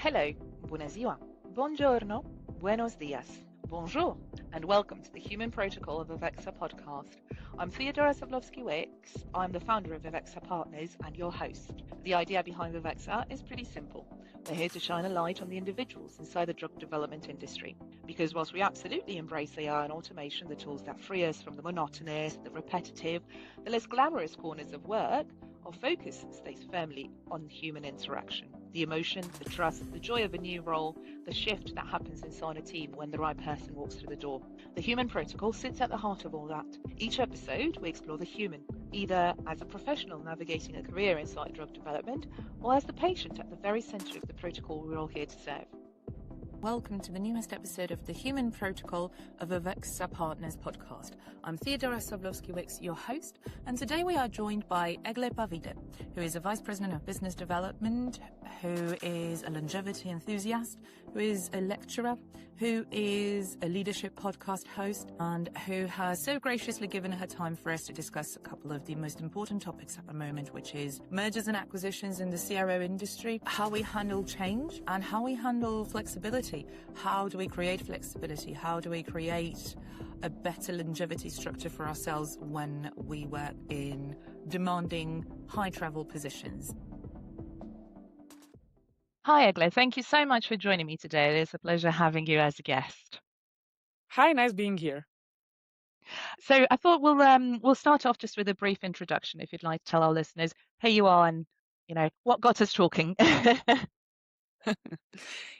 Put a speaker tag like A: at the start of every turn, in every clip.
A: Hello, bună ziua, buongiorno, buenos dias, bonjour, and welcome to the Human Protocol of APICES podcast. I'm Theodora Savlovschi-Wicks. I'm the founder of APICES Partners and your host. The idea behind APICES is pretty simple. We're here to shine a light on the individuals inside the drug development industry. Because whilst we absolutely embrace AI and automation, the tools that free us from the monotonous, the repetitive, the less glamorous corners of work, our focus stays firmly on human interaction, the emotion, the trust, the joy of a new role, the shift that happens inside a team when the right person walks through the door. The Human Protocol sits at the heart of all that. Each episode, we explore the human, either as a professional navigating a career inside drug development, or as the patient at the very center of the protocol we're all here to serve.
B: Welcome to the newest episode of the Human Protocol of APICES Partners podcast. I'm Theodora Savlovschi-Wicks, your host, and today we are joined by Egle Pavyde, who is a Vice President of Business Development, who is a longevity enthusiast, who is a lecturer, who is a leadership podcast host, and who has so graciously given her time for us to discuss a couple of the most important topics at the moment, which is mergers and acquisitions in the CRO industry, how we handle change, and how we handle flexibility. How do we create flexibility? How do we create a better longevity structure for ourselves when we work in demanding high travel positions?
A: Hi, Egle. Thank you so much for joining me today. It is a pleasure having you as a guest.
C: Hi, nice being here.
A: So I thought we'll start off just with a brief introduction, if you'd like to tell our listeners who you are and what got us talking.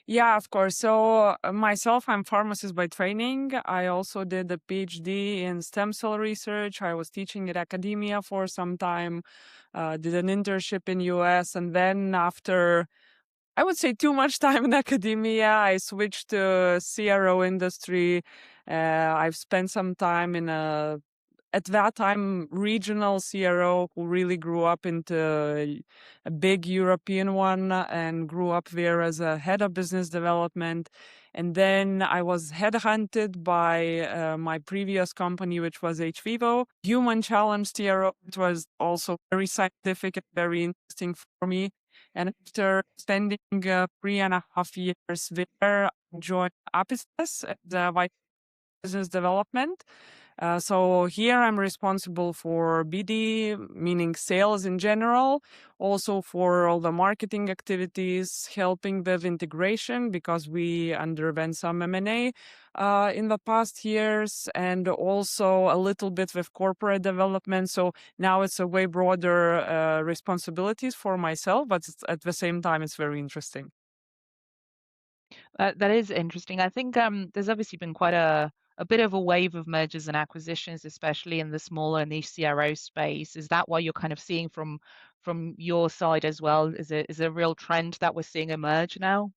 C: Yeah, of course. So myself, I'm pharmacist by training. I also did a PhD in stem cell research. I was teaching at academia for some time, did an internship in US, and then after I would say too much time in academia, I switched to CRO industry. I've spent some time in at that time, regional CRO who really grew up into a big European one and grew up there as a head of business development. And then I was headhunted by my previous company, which was HVivo, human challenge CRO. It was also very scientific and very interesting for me. And after spending 3.5 years there, I joined APICES as Vice Business Development. So here I'm responsible for BD, meaning sales in general, also for all the marketing activities, helping with integration because we underwent some M&A in the past years, and also a little bit with corporate development. So now it's a way broader responsibilities for myself, but at the same time, it's very interesting.
A: That is interesting. I think there's obviously been quite a bit of a wave of mergers and acquisitions, especially in the smaller niche CRO space. Is that what you're kind of seeing from your side as well? Is it a real trend that we're seeing emerge now?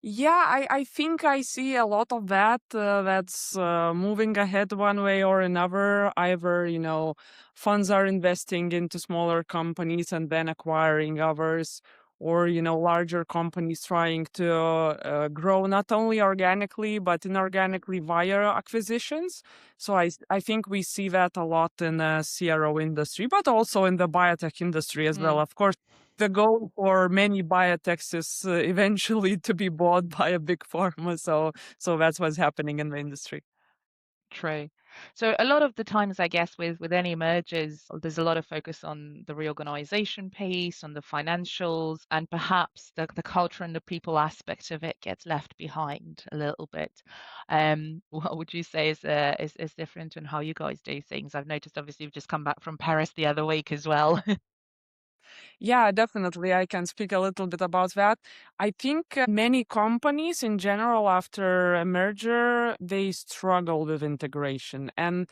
C: Yeah, I think I see a lot of that. That's moving ahead one way or another. Either, funds are investing into smaller companies and then acquiring others, or, larger companies trying to grow not only organically, but inorganically via acquisitions. So I think we see that a lot in the CRO industry, but also in the biotech industry as well. Of course, the goal for many biotechs is eventually to be bought by a big pharma. So that's what's happening in the industry.
A: True. So a lot of the times, I guess, with any mergers, there's a lot of focus on the reorganization piece, on the financials, and perhaps the culture and the people aspect of it gets left behind a little bit. What would you say is different in how you guys do things? I've noticed, obviously, you've just come back from Paris the other week as well.
C: Yeah, definitely. I can speak a little bit about that. I think many companies in general, after a merger, they struggle with integration. And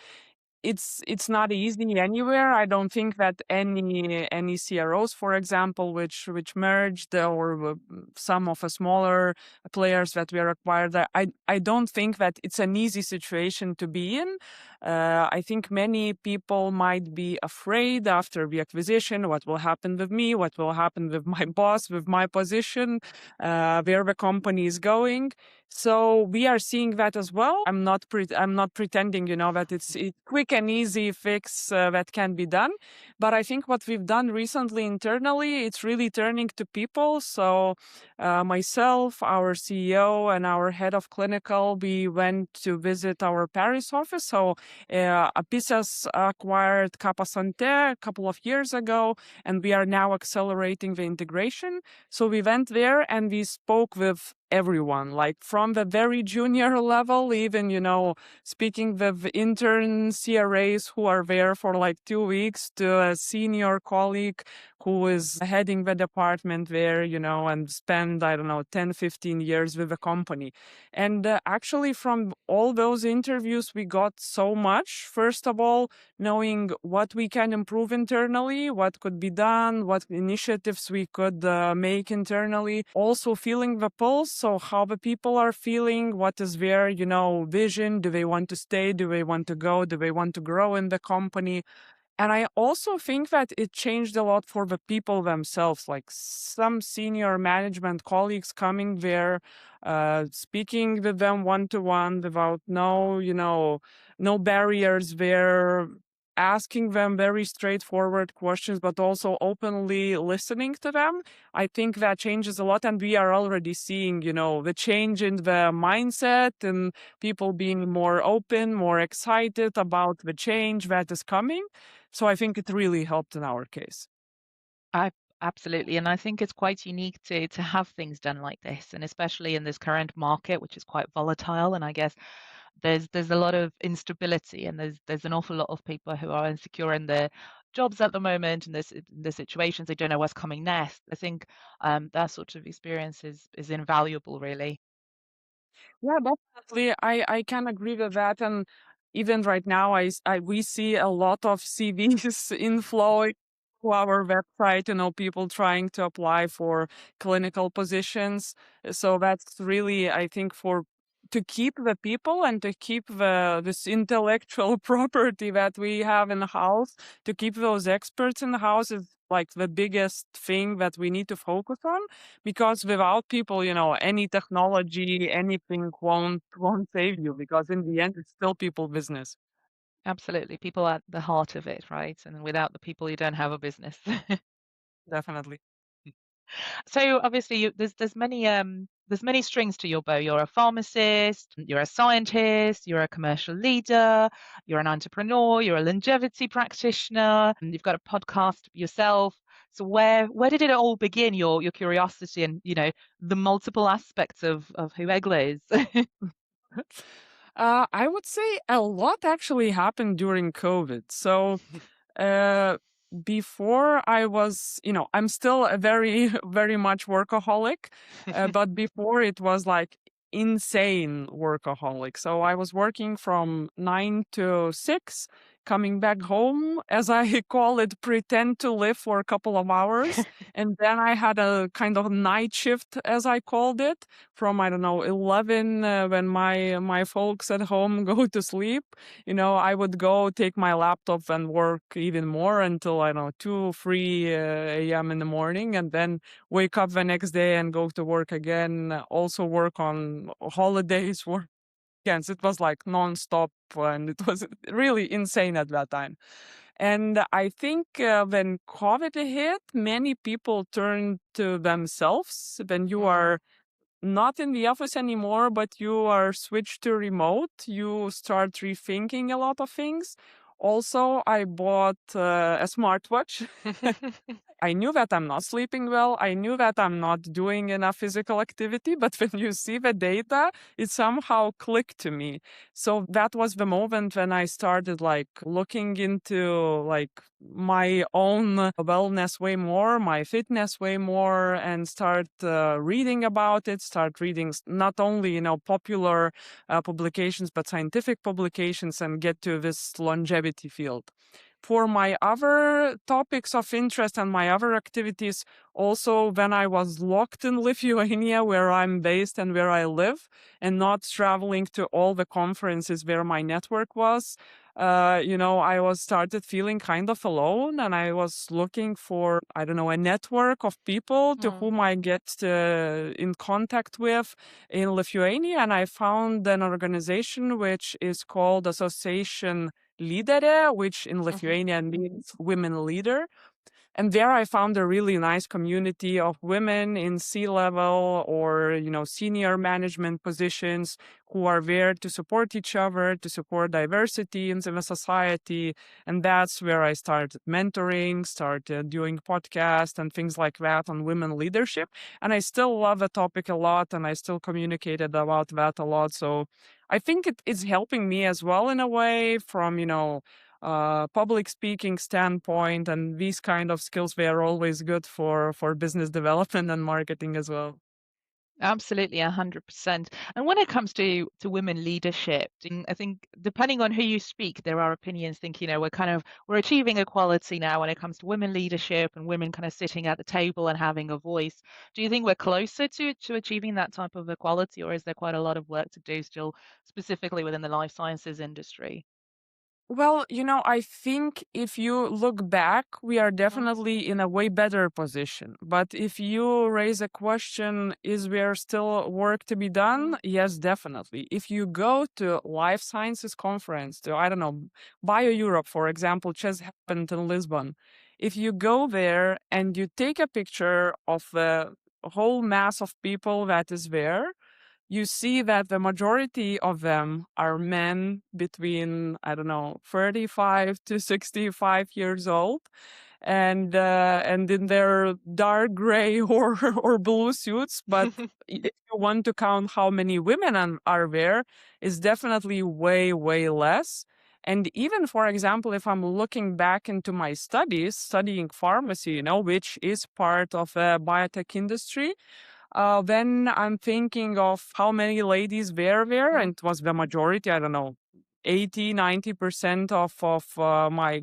C: it's not easy anywhere. I don't think that any CROs, for example, which merged or some of the smaller players that were acquired, I don't think that it's an easy situation to be in. I think many people might be afraid after the acquisition, what will happen with me, what will happen with my boss, with my position, where the company is going. So we are seeing that as well. I'm not pretending, that it's a quick and easy fix that can be done. But I think what we've done recently internally, it's really turning to people. So myself, our CEO, and our head of clinical, we went to visit our Paris office. So APICES acquired Kappa Santé a couple of years ago, and we are now accelerating the integration. So we went there and we spoke with everyone, like from the very junior level, even, speaking with intern CRAs who are there for like 2 weeks, to a senior colleague who is heading the department there, and spend, 10, 15 years with the company. And actually, from all those interviews, we got so much. First of all, knowing what we can improve internally, what could be done, what initiatives we could make internally. Also feeling the pulse, so how the people are feeling, what is their, vision. Do they want to stay? Do they want to go? Do they want to grow in the company? And I also think that it changed a lot for the people themselves, like some senior management colleagues coming there, speaking with them one-to-one without no barriers there, asking them very straightforward questions, but also openly listening to them. I think that changes a lot. And we are already seeing, the change in the mindset and people being more open, more excited about the change that is coming. So I think it really helped in our case.
A: Absolutely, and I think it's quite unique to have things done like this, and especially in this current market, which is quite volatile. And I guess there's a lot of instability, and there's an awful lot of people who are insecure in their jobs at the moment, and the situations they don't know what's coming next. I think that sort of experience is invaluable, really.
C: Yeah, definitely. I can agree with that. And even right now, we see a lot of CVs inflowing to our website, people trying to apply for clinical positions. So that's really, I think, to keep the people and to keep this intellectual property that we have in the house, to keep those experts in the house is like the biggest thing that we need to focus on, because without people, any technology, anything won't save you, because in the end it's still people business.
A: Absolutely, people are at the heart of it, right? And without the people, you don't have a business.
C: Definitely.
A: So obviously, there's many strings to your bow. You're a pharmacist, you're a scientist, you're a commercial leader, you're an entrepreneur, you're a longevity practitioner, and you've got a podcast yourself. So where did it all begin? Your curiosity and the multiple aspects of who Egle is.
C: I would say a lot actually happened during COVID. So uh, before I was, I'm still a very, very much workaholic, but before it was like insane workaholic. So I was working from 9 to 6, coming back home, as I call it, pretend to live for a couple of hours. And then I had a kind of night shift, as I called it, from, I don't know, 11, when my folks at home go to sleep. I would go take my laptop and work even more until, I don't know, 2, 3 a.m. in the morning, and then wake up the next day and go to work again. Also work on holidays, work weekends. It was like nonstop, and it was really insane at that time. And I think when COVID hit, many people turned to themselves. When you are not in the office anymore, but you are switched to remote, you start rethinking a lot of things. Also, I bought a smartwatch. I knew that I'm not sleeping well. I knew that I'm not doing enough physical activity, but when you see the data, it somehow clicked to me. So that was the moment when I started like looking into like my own wellness way more, my fitness way more, and start reading about it, start reading not only, popular publications, but scientific publications, and get to this longevity field. For my other topics of interest and my other activities, also when I was locked in Lithuania, where I'm based and where I live, and not traveling to all the conferences where my network was, I was started feeling kind of alone, and I was looking for, I don't know, a network of people to whom I get in contact with in Lithuania. And I found an organization which is called Association Lydere, which in Lithuanian means women leader. And there I found a really nice community of women in C-level or, senior management positions who are there to support each other, to support diversity in the society. And that's where I started mentoring, started doing podcasts and things like that on women leadership. And I still love the topic a lot, and I still communicated about that a lot. So I think it's helping me as well in a way from, public speaking standpoint, and these kind of skills, they are always good for business development and marketing as well.
A: Absolutely, 100%. And when it comes to women leadership, I think depending on who you speak, there are opinions think, we're achieving equality now when it comes to women leadership and women kind of sitting at the table and having a voice. Do you think we're closer to achieving that type of equality, or is there quite a lot of work to do still, specifically within the life sciences industry?
C: Well, I think if you look back, we are definitely in a way better position. But if you raise a question, is there still work to be done? Yes, definitely. If you go to life sciences conference, to, I don't know, Bio Europe, for example, just happened in Lisbon. If you go there and you take a picture of the whole mass of people that is there, you see that the majority of them are men between, I don't know, 35 to 65 years old. And in their dark gray or blue suits. But if you want to count how many women are there, it's definitely way, way less. And even, for example, if I'm looking back into my studies, studying pharmacy, which is part of the biotech industry, then I'm thinking of how many ladies were there, and it was the majority, I don't know, 80-90% of my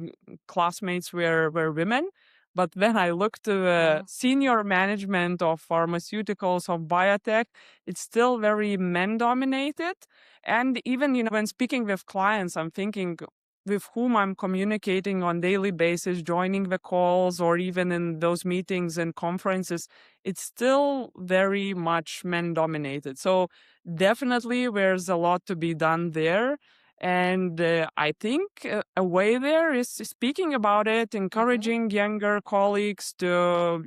C: classmates were women. But when I looked to the senior management of pharmaceuticals, of biotech, it's still very men dominated. And even, when speaking with clients, I'm thinking with whom I'm communicating on daily basis, joining the calls, or even in those meetings and conferences, it's still very much men dominated. So definitely there's a lot to be done there. And I think a way there is speaking about it, encouraging younger colleagues to,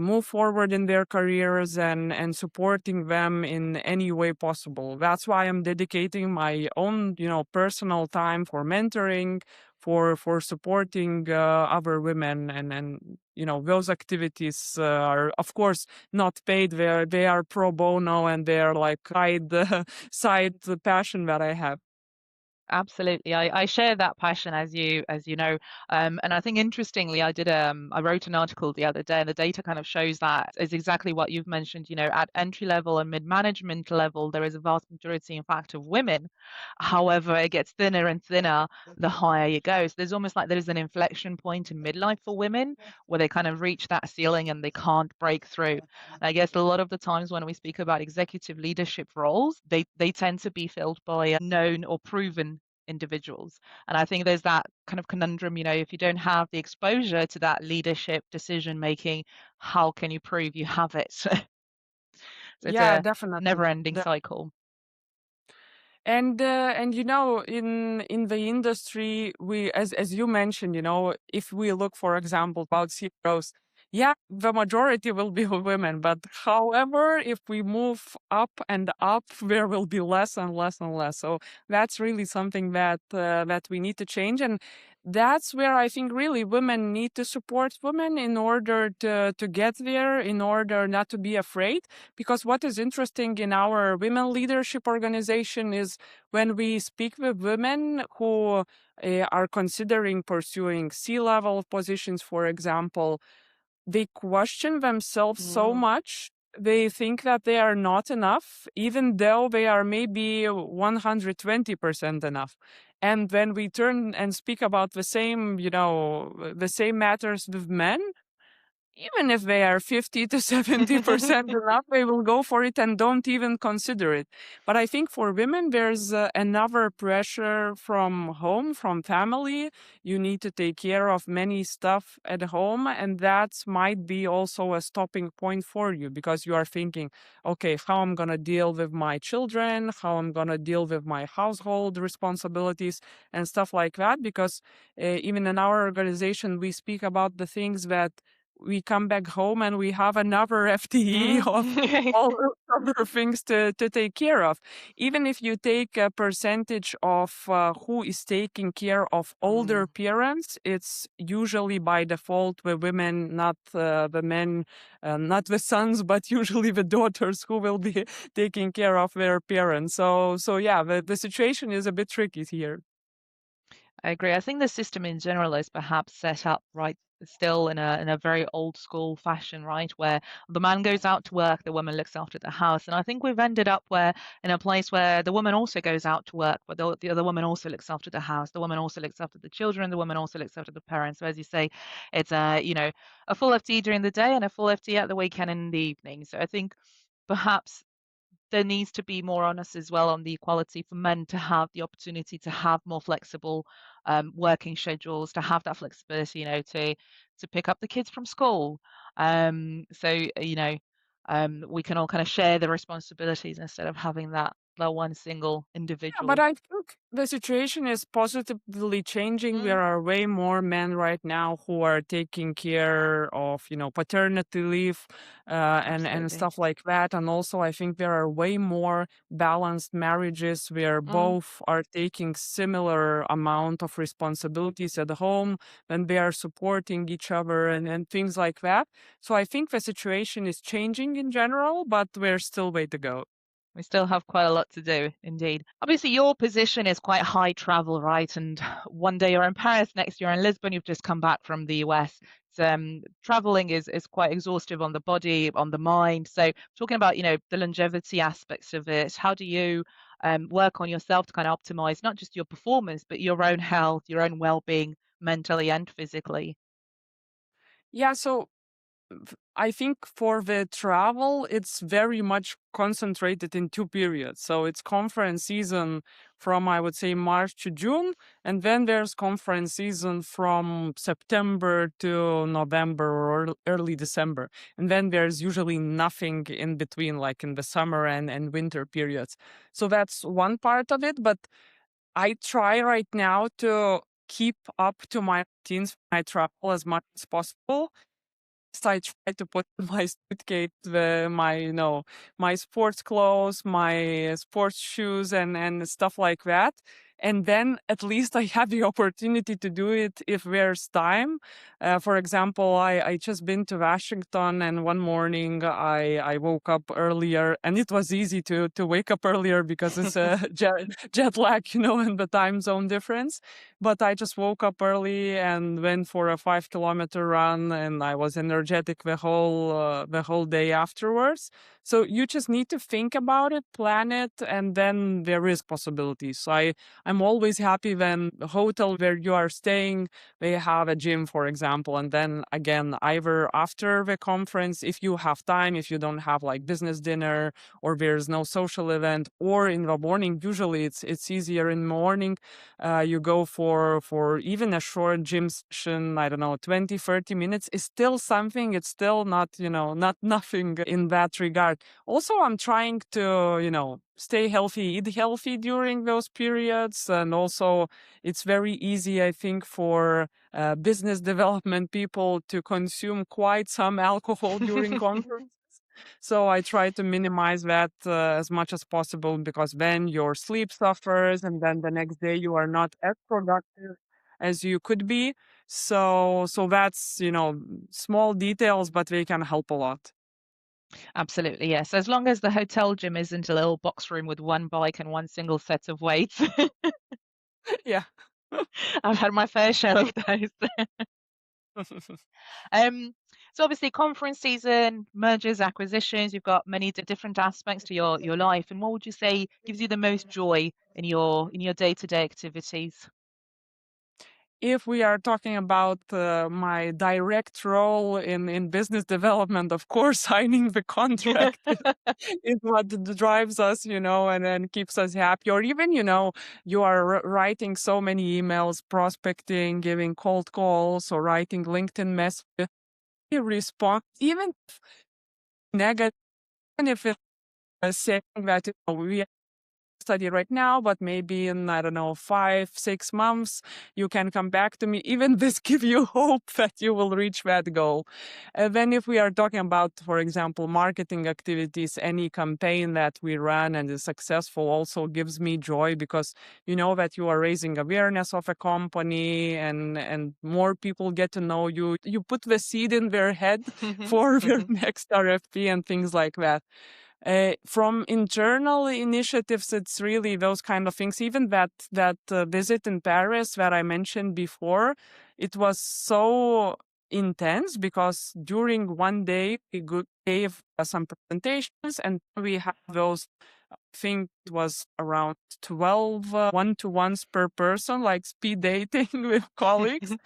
C: move forward in their careers, and supporting them in any way possible. That's why I'm dedicating my own, personal time for mentoring, for supporting other women, and those activities are of course not paid. They are pro bono, and they're like side passion that I have.
A: Absolutely. I share that passion, as you know. And I think interestingly, I wrote an article the other day, and the data kind of shows that is exactly what you've mentioned. At entry level and mid-management level, there is a vast majority, in fact, of women. However, it gets thinner and thinner the higher you go. So there's almost like there's an inflection point in midlife for women where they kind of reach that ceiling and they can't break through. And I guess a lot of the times when we speak about executive leadership roles, they tend to be filled by known or proven individuals. And I think there's that kind of conundrum, if you don't have the exposure to that leadership decision making, how can you prove you have it? So it's
C: Yeah,
A: a
C: definitely.
A: never-ending cycle.
C: And in the industry, we, as you mentioned, if we look, for example, about CEOs, yeah, the majority will be women. But however, if we move up and up, there will be less and less and less. So that's really something that we need to change. And that's where I think really women need to support women in order to get there, in order not to be afraid. Because what is interesting in our women leadership organization is when we speak with women who are considering pursuing C-level positions, for example, they question themselves so much. They think that they are not enough, even though they are maybe 120% enough. And when we turn and speak about the same matters with men, even if they are 50 to 70% enough, they will go for it and don't even consider it. But I think for women, there's another pressure from home, from family. You need to take care of many stuff at home, and that might be also a stopping point for you because you are thinking, okay, how I'm gonna deal with my children, how I'm gonna deal with my household responsibilities and stuff like that. Because even in our organization, we speak about the things that we come back home and we have another FTE of
A: Mm.
C: all the other things to take care of. Even if you take a percentage of who is taking care of older
A: Mm.
C: parents, it's usually by default the women, not the men, not the sons, but usually the daughters who will be taking care of their parents. So yeah, the situation is a bit tricky here.
A: I agree. I think the system in general is perhaps set up right still in a very old school fashion, right? Where the man goes out to work, the woman looks after the house. And I think we've ended up where in a place where the woman also goes out to work, but the other woman also looks after the house. The woman also looks after the children. The woman also looks after the parents. So as you say, it's a full FT during the day and a full FT at the weekend and in the evening. So I think perhaps there needs to be more onus as well on the equality for men to have the opportunity to have more flexible working schedules, to have that flexibility, to pick up the kids from school. We can all kind of share the responsibilities instead of having that one single
C: Yeah, but
A: individual.
C: I think the situation is positively changing.
A: Mm,
C: There are way more men right now who are taking care of, paternity leave and
A: absolutely.
C: stuff like that. And also, I think there are way more balanced marriages where
A: Mm.
C: both are taking similar amount of responsibilities at home and they are supporting each other and things like that. So I think the situation is changing in general, but there's still way to go.
A: We still have quite a lot to do, indeed. Obviously, your position is quite high travel, right? And one day you're in Paris, next you're in Lisbon. You've just come back from the US. So, traveling is quite exhaustive on the body, on the mind. So, talking about the longevity aspects of it, how do you work on yourself to kind of optimize not just your performance, but your own health, your own well-being, mentally and physically?
C: Yeah, so I think for the travel, it's very much concentrated in two periods. So it's conference season from, I would say, March to June. And then there's conference season from September to November or early December. And then there's usually nothing in between, like in the summer and winter periods. So that's one part of it. But I try right now to keep up to my routines when I travel as much as possible. So I try to put in my suitcase my sports clothes, my sports shoes, and stuff like that. And then at least I have the opportunity to do it if there's time. For example, I just been to Washington, and one morning I woke up earlier, and it was easy to wake up earlier because it's a jet lag, and the time zone difference. But I just woke up early and went for a 5 kilometer run, and I was energetic the whole day afterwards. So you just need to think about it, plan it, and then there is possibilities. So I'm always happy when the hotel where you are staying, they have a gym, for example, and then again, either after the conference, if you have time, if you don't have like business dinner or there's no social event, or in the morning, usually it's easier in the morning. You go for even a short gym session, I don't know, 20-30 minutes is still something. It's still not nothing in that regard. Also, I'm trying to stay healthy, eat healthy during those periods. And also it's very easy, I think, for business development people to consume quite some alcohol during conference. So I try to minimize that as much as possible because then your sleep suffers and then the next day you are not as productive as you could be. So that's, small details, but they can help a lot.
A: Absolutely, yes. As long as the hotel gym isn't a little box room with one bike and one single set of weights.
C: Yeah.
A: I've had my fair share of those. Um, so obviously conference season, mergers, acquisitions, you've got many different aspects to your life. And what would you say gives you the most joy in your day-to-day activities?
C: if we are talking about my direct role in business development, of course, signing the contract is what drives us, and then keeps us happy. Or even, you are writing so many emails, prospecting, giving cold calls, or writing LinkedIn messages. You respond, even negative, even if it's saying that we study right now, but maybe in, I don't know, 5-6 months, you can come back to me. Even this give you hope that you will reach that goal. And then if we are talking about, for example, marketing activities, any campaign that we run and is successful also gives me joy, because you know that you are raising awareness of a company, and more people get to know you. You put the seed in their head for their next RFP and things like that. From internal initiatives, it's really those kind of things. Even that visit in Paris that I mentioned before, it was so intense because during one day we gave some presentations, and we have those. I think it was around 12 one-to-ones per person, like speed dating with colleagues.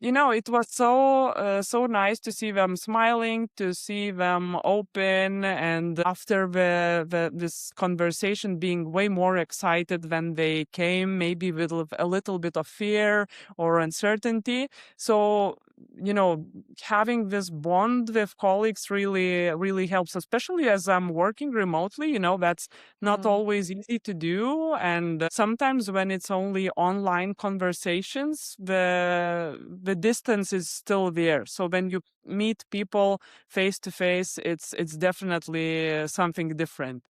C: It was so nice to see them smiling, to see them open, and after this conversation being way more excited when they came, maybe with a little bit of fear or uncertainty. So, having this bond with colleagues really, really helps, especially as I'm working remotely. That's not always easy to do. And sometimes when it's only online conversations, the distance is still there. So when you meet people face to face, it's definitely something different.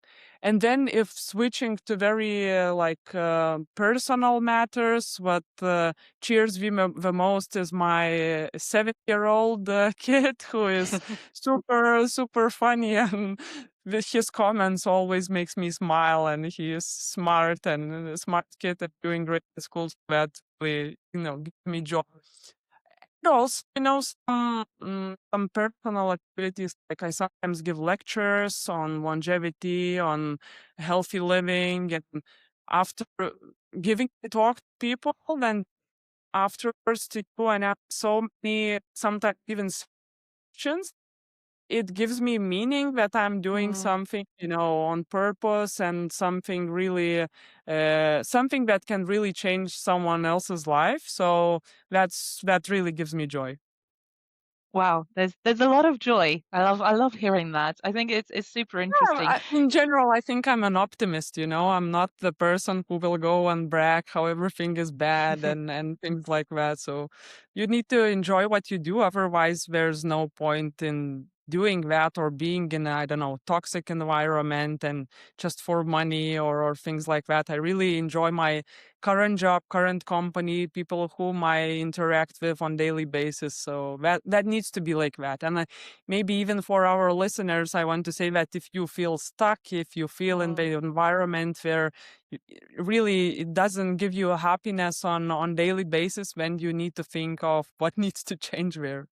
C: And then if switching to very personal matters, what cheers me the most is my 7-year-old kid, who is super, super funny, and his comments always makes me smile, and he is smart and a smart kid and doing great at school. So that really, gives me joy. And also, some personal activities, like I sometimes give lectures on longevity, on healthy living, and after giving the talk to people, then afterwards to go and have so many, sometimes even sessions, it gives me meaning that I'm doing something, on purpose, and something really, something that can really change someone else's life. So that really gives me joy.
A: Wow, there's a lot of joy. I love hearing that. I think it's super interesting.
C: In general, I think I'm an optimist, I'm not the person who will go and brag how everything is bad and things like that. So you need to enjoy what you do. Otherwise, there's no point in doing that, or being in, I don't know, toxic environment and just for money, or things like that. I really enjoy my current job, current company, people whom I interact with on daily basis. So that needs to be like that. And maybe even for our listeners, I want to say that if you feel stuck, if you feel in the environment where really it doesn't give you a happiness on daily basis, then you need to think of what needs to change there.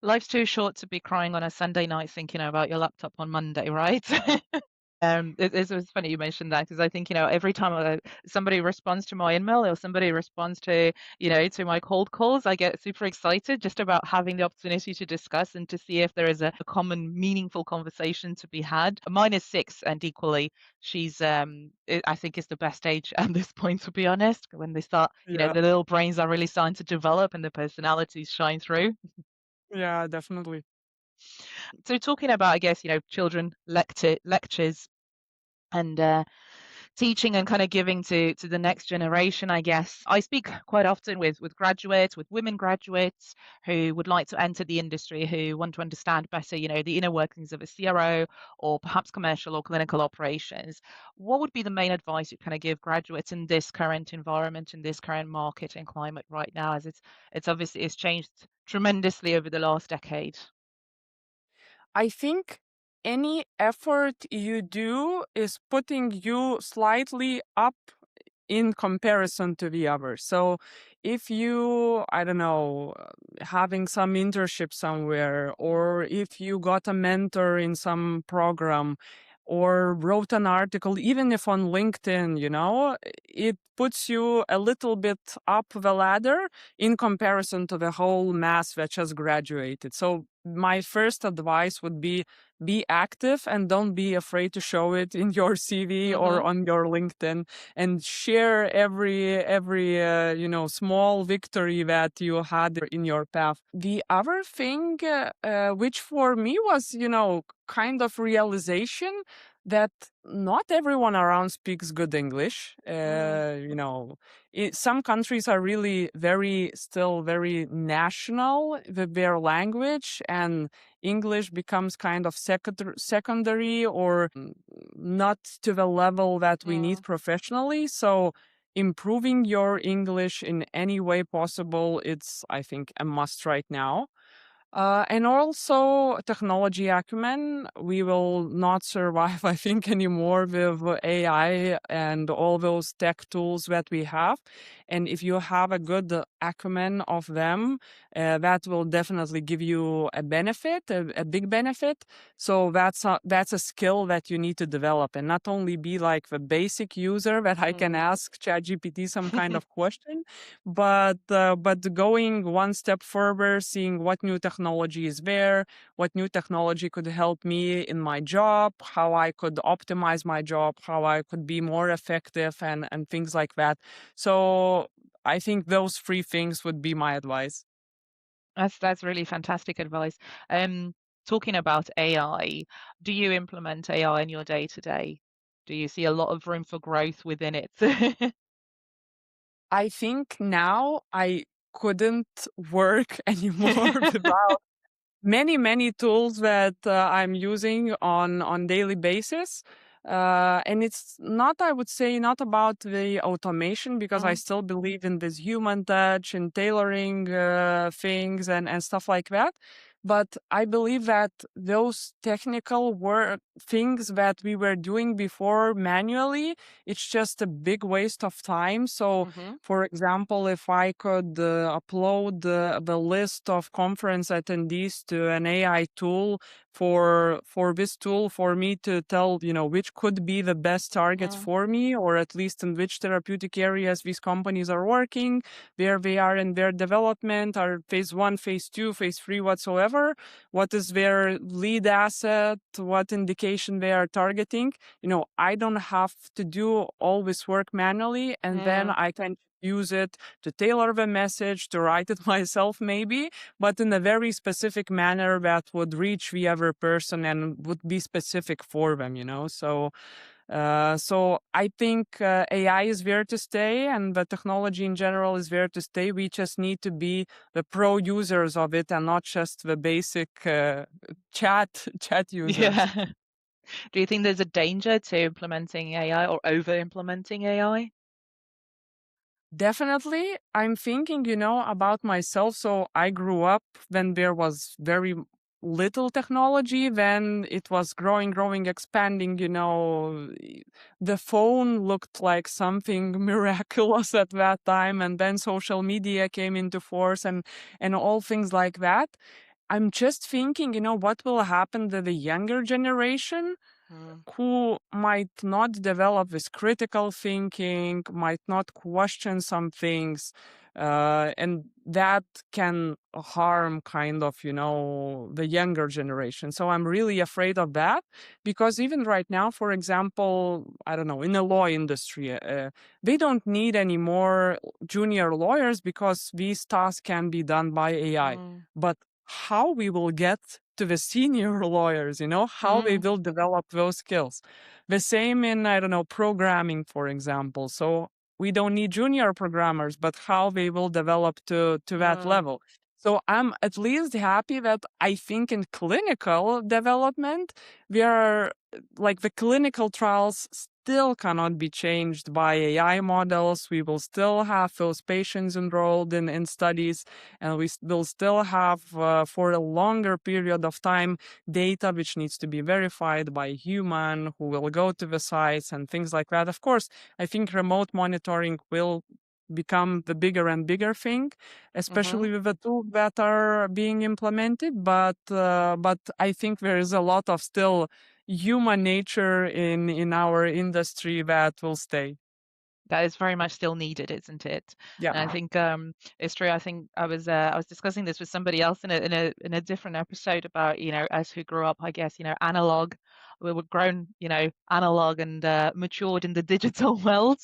A: Life's too short to be crying on a Sunday night thinking about your laptop on Monday, right? It's funny you mentioned that, because I think, every time somebody responds to my email, or somebody responds to, to my cold calls, I get super excited just about having the opportunity to discuss and to see if there is a common, meaningful conversation to be had. Mine is 6, and equally, she's, I think, is the best age at this point, to be honest, when they start,
C: Yeah,
A: the little brains are really starting to develop and the personalities shine through.
C: yeah, definitely.
A: So talking about, I guess, children lectures and teaching and kind of giving to the next generation, I guess. I speak quite often with graduates, with women graduates who would like to enter the industry, who want to understand better, the inner workings of a CRO, or perhaps commercial or clinical operations. What would be the main advice you kind of give graduates in this current environment, in this current market and climate right now, as it's obviously it's changed tremendously over the last decade?
C: I think any effort you do is putting you slightly up in comparison to the others. So if you, I don't know, having some internship somewhere, or if you got a mentor in some program, or wrote an article, even if on LinkedIn, it puts you a little bit up the ladder in comparison to the whole mass that just graduated. So my first advice would be active and don't be afraid to show it in your CV or
A: Mm-hmm.
C: on your LinkedIn, and share every small victory that you had in your path. The other thing, which for me was kind of realization that not everyone around speaks good English. Some countries are really still very national with their language, and English becomes kind of secondary or not to the level that we need professionally. So improving your English in any way possible, it's, I think, a must right now. And also technology acumen. We will not survive, I think, anymore with AI and all those tech tools that we have. And if you have a good acumen of them, that will definitely give you a benefit, a big benefit. So that's a skill that you need to develop, and not only be like the basic user that I can ask ChatGPT some kind of question, but going one step further, seeing what new technology is there, what new technology could help me in my job, how I could optimize my job, how I could be more effective, and things like that. So I think those three things would be my advice.
A: That's really fantastic advice. Talking about AI, do you implement AI in your day to day? Do you see a lot of room for growth within it?
C: I think now I couldn't work anymore without many tools that I'm using on daily basis. And it's not, I would say, not about the automation, because I
A: Mm,
C: still believe in this human touch and tailoring things and stuff like that. But I believe that those technical work things that we were doing before manually, it's just a big waste of time. So
A: mhm,
C: for example, if I could upload the list of conference attendees to an AI tool, for this tool for me to tell, which could be the best targets
A: mm,
C: for me, or at least in which therapeutic areas these companies are working, where they are in their development, are phase 1, phase 2, phase 3, whatsoever, what is their lead asset, what indication they are targeting. I don't have to do all this work manually, and then
A: mm.
C: I can use it to tailor the message, to write it myself maybe, but in a very specific manner that would reach the other person and would be specific for them, So I think AI is there to stay, and the technology in general is there to stay. We just need to be the pro users of it, and not just the basic chat users.
A: Yeah. Do you think there's a danger to implementing AI or over implementing AI?
C: Definitely. I'm thinking, about myself. So I grew up when there was very little technology, then it was growing, expanding, the phone looked like something miraculous at that time. And then social media came into force, and all things like that. I'm just thinking, what will happen to the younger generation
A: Mm,
C: who might not develop this critical thinking, might not question some things, and that can harm kind of, the younger generation. So I'm really afraid of that, because even right now, for example, I don't know, in the law industry, they don't need any more junior lawyers because these tasks can be done by AI.
A: mm,
C: But how we will get to the senior lawyers, how they
A: mm,
C: will develop those skills. The same in, I don't know, programming, for example. So we don't need junior programmers, but how they will develop to that
A: mm,
C: level. So I'm at least happy that I think in clinical development, we are like the clinical trials still cannot be changed by AI models. We will still have those patients enrolled in studies, and we will still have for a longer period of time data which needs to be verified by a human who will go to the sites and things like that. Of course, I think remote monitoring will become the bigger and bigger thing,
A: mhm.
C: especially with the tools that are being implemented. But I think there is a lot of still human nature in our industry that will stay.
A: That is very much still needed, isn't it?
C: Yeah.
A: And I think it's true. I think I was discussing this with somebody else in a different episode about, you know, us who grew up, I guess, you know, analog. We were grown, you know, analog and matured in the digital world.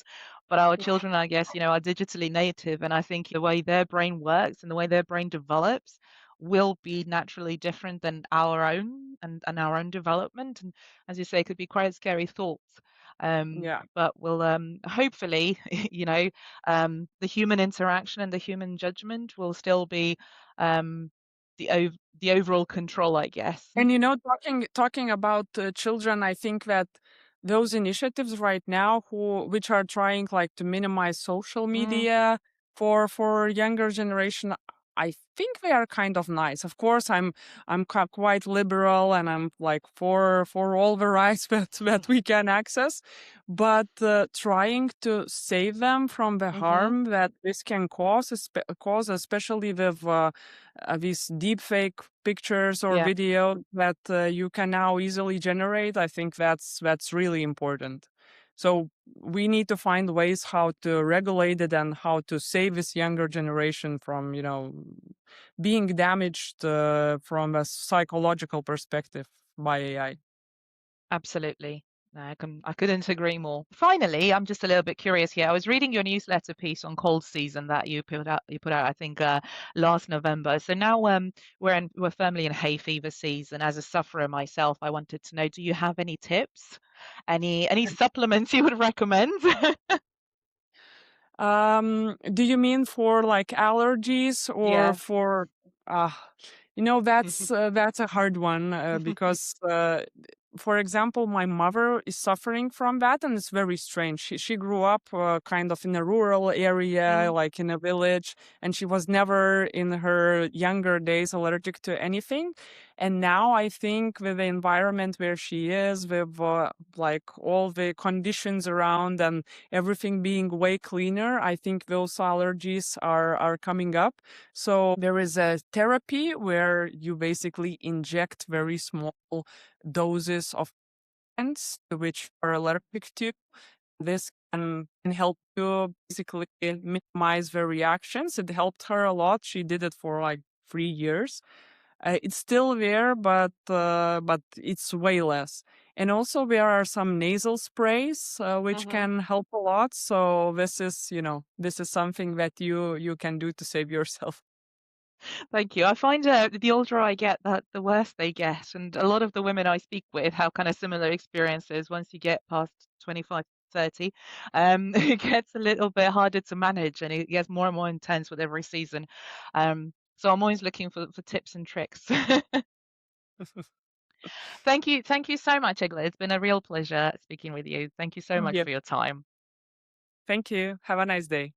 A: But our children, I guess, you know, are digitally native, and I think the way their brain works and the way their brain develops will be naturally different than our own and our own development. And as you say, could be quite scary thoughts.
C: Yeah.
A: But we'll hopefully, you know, the human interaction and the human judgment will still be um, the overall control, I guess.
C: And talking about children, I think that those initiatives right now, which are trying like to minimize social
A: Mm,
C: media for younger generation, I think they are kind of nice. Of course, I'm quite liberal, and I'm like for all the rights that we can access, but trying to save them from the
A: mm-hmm.
C: harm that this can cause, especially with these deepfake pictures or
A: Yeah,
C: video that you can now easily generate. I think that's really important. So we need to find ways how to regulate it and how to save this younger generation from, being damaged from a psychological perspective by AI.
A: absolutely. No, I couldn't agree more. Finally, I'm just a little bit curious here. I was reading your newsletter piece on cold season that you put out, I think, last November. So now we're firmly in hay fever season. As a sufferer myself, I wanted to know, do you have any tips? Any supplements you would recommend?
C: Do you mean for like allergies or
A: Yeah.
C: for uh that's a hard one because for example, my mother is suffering from that, and it's very strange. She grew up kind of in a rural area,
A: Mm,
C: like in a village, and she was never in her younger days allergic to anything. And now I think with the environment where she is, with like all the conditions around and everything being way cleaner, I think those allergies are coming up. So there is a therapy where you basically inject very small doses of plants which are allergic to. This can help you basically minimize the reactions. It helped her a lot. She did it for like 3 years. It's still there, but it's way less. And also there are some nasal sprays which
A: mhm.
C: can help a lot. So this is something that you can do to save yourself.
A: Thank you. I find the older I get, that the worse they get. And a lot of the women I speak with have kind of similar experiences. Once you get past 25, 30, it gets a little bit harder to manage and it gets more and more intense with every season. So I'm always looking for tips and tricks. Thank you. Thank you so much, Egle. It's been a real pleasure speaking with you. Thank you so much
C: Yeah.
A: for your time.
C: Thank you. Have a nice day.